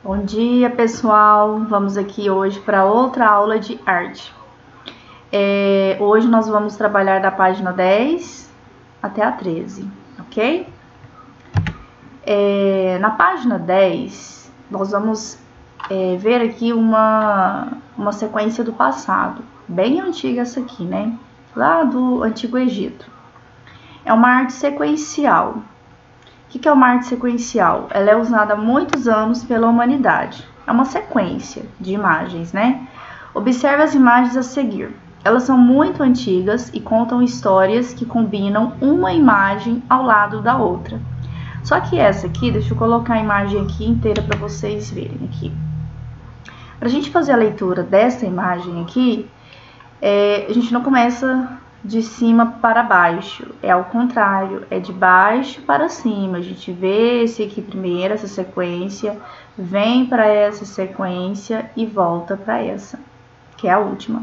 Bom dia, pessoal! Vamos aqui hoje para outra aula de arte. Hoje nós vamos trabalhar da página 10 até a 13, ok? Na página 10, nós vamos ver aqui uma sequência do passado, bem antiga essa aqui, né? Lá do Antigo Egito. É uma arte sequencial. O que é uma arte sequencial? Ela é usada há muitos anos pela humanidade. É uma sequência de imagens, né? Observe as imagens a seguir. Elas são muito antigas e contam histórias que combinam uma imagem ao lado da outra. Só que essa aqui, deixa eu colocar a imagem aqui inteira para vocês verem aqui. Para a gente fazer a leitura dessa imagem aqui, a gente não começa de cima para baixo, é ao contrário, é de baixo para cima. A gente vê esse aqui primeiro, essa sequência, vem para essa sequência e volta para essa, que é a última.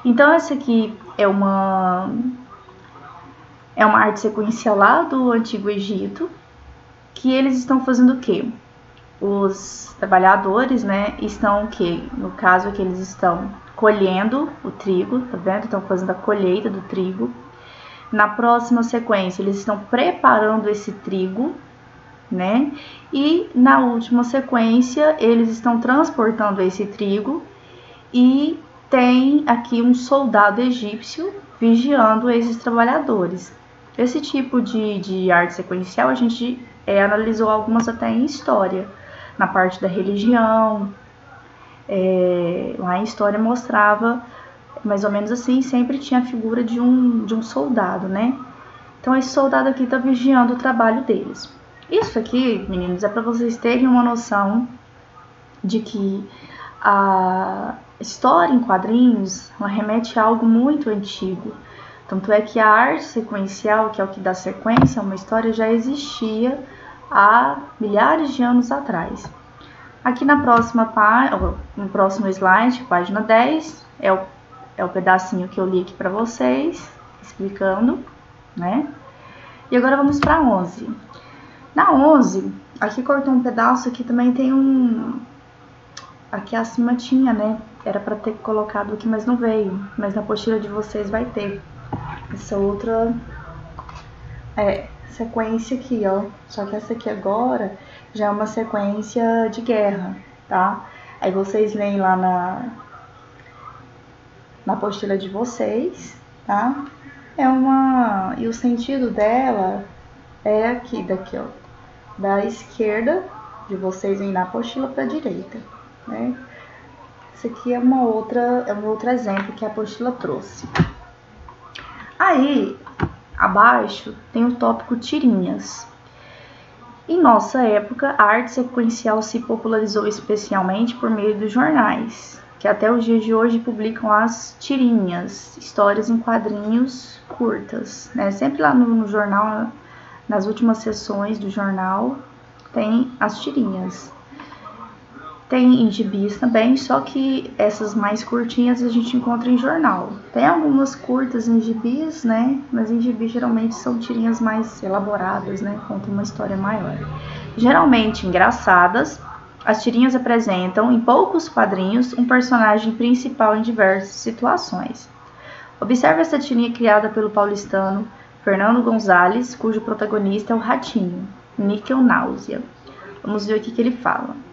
Então essa aqui é uma arte sequencial lá do Antigo Egito, que eles estão fazendo o quê? Os trabalhadores, né, estão o quê? No caso aqui eles estão colhendo o trigo, tá vendo? Estão fazendo a colheita do trigo. Na próxima sequência, eles estão preparando esse trigo, né? E na última sequência, eles estão transportando esse trigo e tem aqui um soldado egípcio vigiando esses trabalhadores. Esse tipo de arte sequencial, a gente analisou algumas até em história, na parte da religião. Lá em história mostrava mais ou menos assim, sempre tinha a figura de um soldado, né? Então esse soldado aqui tá vigiando o trabalho deles. Isso aqui, meninos, é para vocês terem uma noção de que a história em quadrinhos, ela remete a algo muito antigo. Tanto é que a arte sequencial, que é o que dá sequência a uma história, já existia há milhares de anos atrás. Aqui no próximo slide, página 10, é o pedacinho que eu li aqui para vocês, explicando, né? E agora vamos para 11. Na 11, aqui cortou um pedaço, aqui também tem aqui acima tinha, né? Era para ter colocado aqui, mas não veio. Mas na apostila de vocês vai ter essa outra sequência aqui, ó. Só que essa aqui agora já é uma sequência de guerra, tá? Aí vocês leem lá na apostila de vocês, tá? E o sentido dela é daqui, ó. Da esquerda de vocês vem na apostila para a direita, né? Esse aqui é um outro exemplo que a apostila trouxe. Aí, abaixo tem o tópico tirinhas. Em nossa época, a arte sequencial se popularizou especialmente por meio dos jornais, que até os dias de hoje publicam as tirinhas, histórias em quadrinhos curtas, né? Sempre lá no jornal, nas últimas sessões do jornal, tem as tirinhas. Tem em gibis também, só que essas mais curtinhas a gente encontra em jornal. Tem algumas curtas em gibis, né? Mas em gibis geralmente são tirinhas mais elaboradas, né? Contam uma história maior. Geralmente engraçadas, as tirinhas apresentam em poucos quadrinhos um personagem principal em diversas situações. Observe essa tirinha criada pelo paulistano Fernando Gonzalez, cujo protagonista é o ratinho, Níquel Náusea. Vamos ver o que ele fala.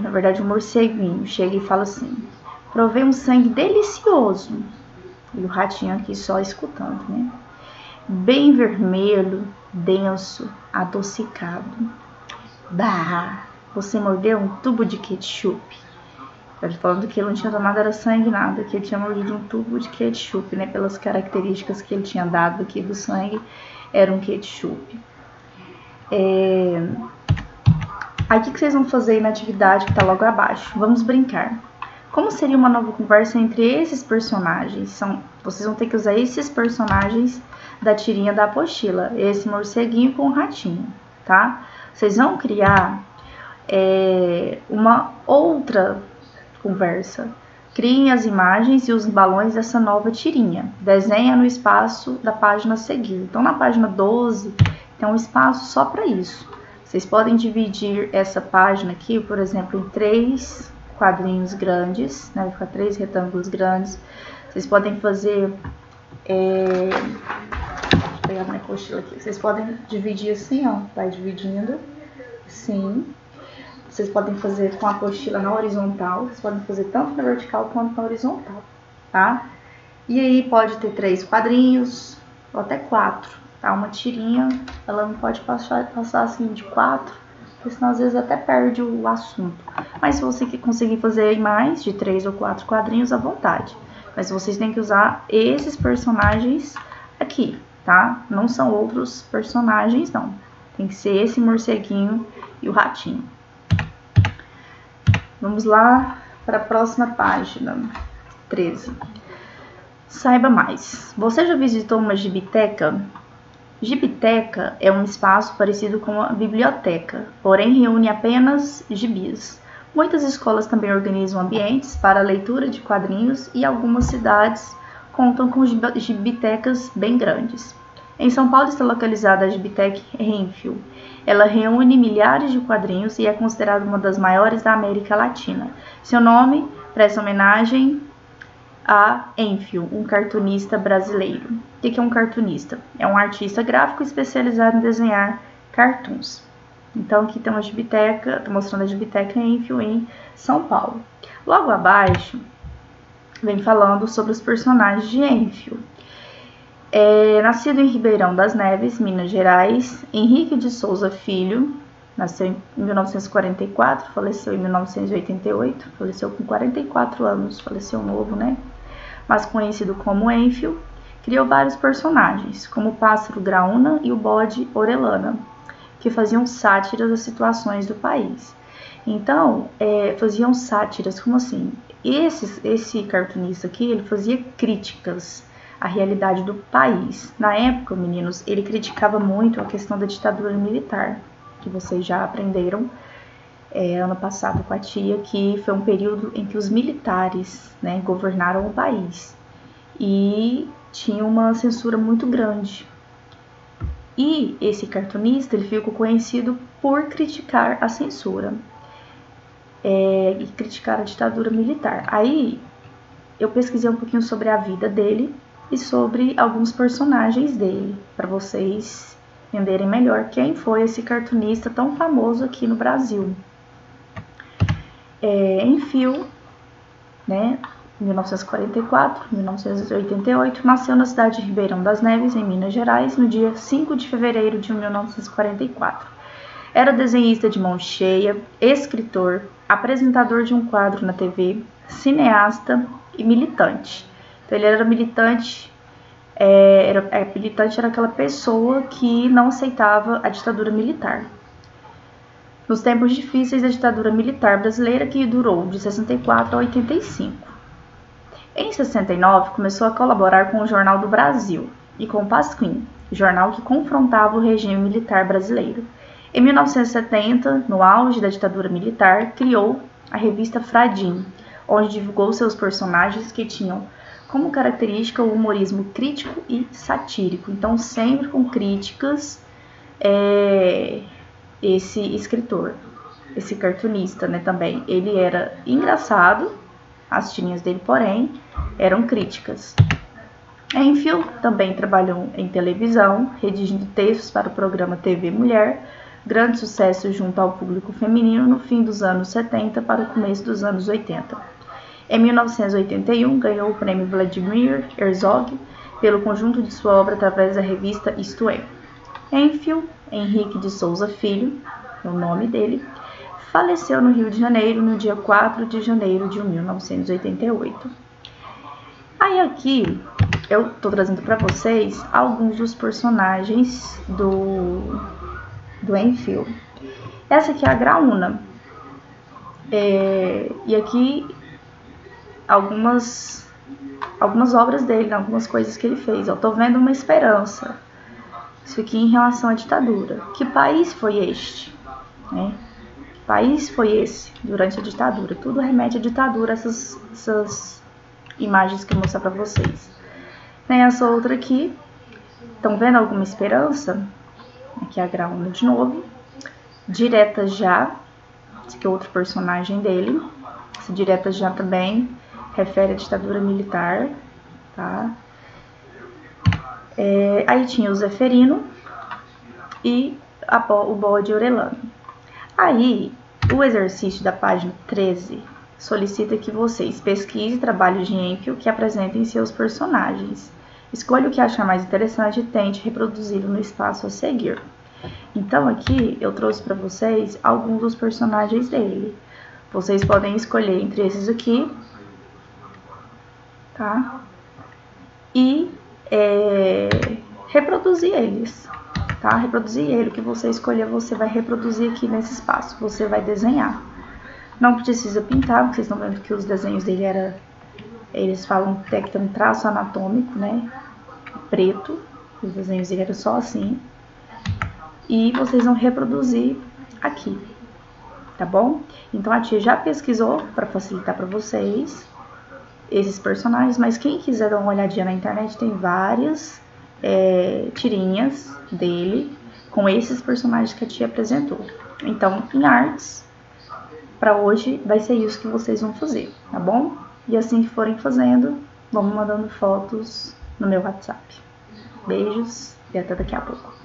Na verdade, um morceguinho chega e fala assim: provei um sangue delicioso. E o ratinho aqui só escutando, né? Bem vermelho, denso, adocicado. Bah, você mordeu um tubo de ketchup. Ele falando que ele não tinha tomado era sangue nada, que ele tinha mordido um tubo de ketchup, né? Pelas características que ele tinha dado aqui do sangue, era um ketchup. Aí o que vocês vão fazer aí na atividade que está logo abaixo? Vamos brincar. Como seria uma nova conversa entre esses personagens? Vocês vão ter que usar esses personagens da tirinha da apostila. Esse morceguinho com o ratinho, tá? Vocês vão criar uma outra conversa. Criem as imagens e os balões dessa nova tirinha. Desenha no espaço da página a seguir. Então na página 12 tem um espaço só para isso. Vocês podem dividir essa página aqui, por exemplo, em 3 quadrinhos grandes, né? Vai ficar 3 retângulos grandes. Vocês podem fazer... Deixa eu pegar minha apostila aqui. Vocês podem dividir assim, ó. Vai dividindo, assim. Vocês podem fazer com a apostila na horizontal. Vocês podem fazer tanto na vertical quanto na horizontal, tá? E aí pode ter 3 quadrinhos, ou até 4, tá? Uma tirinha, ela não pode passar assim de 4, porque senão às vezes até perde o assunto. Mas se você conseguir fazer mais de 3 ou 4 quadrinhos, à vontade. Mas vocês têm que usar esses personagens aqui, tá? Não são outros personagens, não. Tem que ser esse morceguinho e o ratinho. Vamos lá para a próxima página, 13. Saiba mais. Você já visitou uma gibiteca? Gibiteca é um espaço parecido com uma biblioteca, porém reúne apenas gibis. Muitas escolas também organizam ambientes para a leitura de quadrinhos e algumas cidades contam com gibitecas bem grandes. Em São Paulo está localizada a Gibitec Renfield. Ela reúne milhares de quadrinhos e é considerada uma das maiores da América Latina. Seu nome presta homenagem a Enfield, um cartunista brasileiro. O que é um cartunista? É um artista gráfico especializado em desenhar cartoons. Então aqui tem uma gibiteca, estou mostrando a Gibiteca Enfield em São Paulo. Logo abaixo, vem falando sobre os personagens de Enfield. Nascido em Ribeirão das Neves, Minas Gerais, Henrique de Souza Filho, nasceu em 1944, faleceu em 1988, faleceu com 44 anos, faleceu novo, né? Mas conhecido como Enfield, criou vários personagens, como o pássaro Graúna e o bode Orelana, que faziam sátiras das situações do país. Então, faziam sátiras, como assim? Esse cartunista aqui, ele fazia críticas à realidade do país. Na época, meninos, ele criticava muito a questão da ditadura militar, que vocês já aprenderam ano passado com a tia, que foi um período em que os militares, né, governaram o país e tinha uma censura muito grande. E esse cartunista, ele ficou conhecido por criticar a censura e criticar a ditadura militar. Aí eu pesquisei um pouquinho sobre a vida dele e sobre alguns personagens dele, para vocês entenderem melhor quem foi esse cartunista tão famoso aqui no Brasil. Enfield, né, 1944, 1988, nasceu na cidade de Ribeirão das Neves, em Minas Gerais, no dia 5 de fevereiro de 1944. Era desenhista de mão cheia, escritor, apresentador de um quadro na TV, cineasta e militante. Então ele era militante, militante era aquela pessoa que não aceitava a ditadura militar. Nos tempos difíceis da ditadura militar brasileira, que durou de 64 a 85. Em 69, começou a colaborar com o Jornal do Brasil e com o Pasquim, jornal que confrontava o regime militar brasileiro. Em 1970, no auge da ditadura militar, criou a revista Fradim, onde divulgou seus personagens que tinham como característica o humorismo crítico e satírico. Então, sempre com críticas, esse escritor, esse cartunista, né, também, ele era engraçado, as tirinhas dele, porém, eram críticas. Enfield também trabalhou em televisão, redigindo textos para o programa TV Mulher, grande sucesso junto ao público feminino no fim dos anos 70 para o começo dos anos 80. Em 1981, ganhou o prêmio Vladimir Herzog pelo conjunto de sua obra através da revista Isto É. Enfield, Henrique de Souza Filho, é o nome dele, faleceu no Rio de Janeiro no dia 4 de janeiro de 1988. Aí aqui eu estou trazendo para vocês alguns dos personagens do Enfield. Essa aqui é a Graúna. E aqui algumas obras dele, algumas coisas que ele fez. Eu estou vendo uma esperança. Isso aqui em relação à ditadura. Que país foi este? Né? Que país foi esse durante a ditadura? Tudo remete à ditadura, essas imagens que eu vou mostrar para vocês. Tem essa outra aqui. Estão vendo alguma esperança? Aqui é a Graúna de novo. Direta Já, esse aqui é outro personagem dele. Esse Direta Já também refere à ditadura militar, tá? Aí tinha o Zeferino e o bode Orelano. Aí, o exercício da página 13 solicita que vocês pesquisem trabalhos de Empio que apresentem seus personagens. Escolha o que achar mais interessante e tente reproduzi-lo no espaço a seguir. Então, aqui eu trouxe para vocês alguns dos personagens dele. Vocês podem escolher entre esses aqui, tá? E reproduzir eles, tá? Reproduzir ele, o que você escolher, você vai reproduzir aqui nesse espaço. Você vai desenhar. Não precisa pintar, porque vocês estão vendo que os desenhos dele eles falam até que tem um traço anatômico, né? Preto. Os desenhos dele eram só assim. E vocês vão reproduzir aqui, tá bom? Então a tia já pesquisou para facilitar para vocês esses personagens, mas quem quiser dar uma olhadinha na internet tem várias tirinhas dele com esses personagens que a tia apresentou. Então, em artes, para hoje vai ser isso que vocês vão fazer, tá bom? E assim que forem fazendo, vão me mandando fotos no meu WhatsApp. Beijos e até daqui a pouco.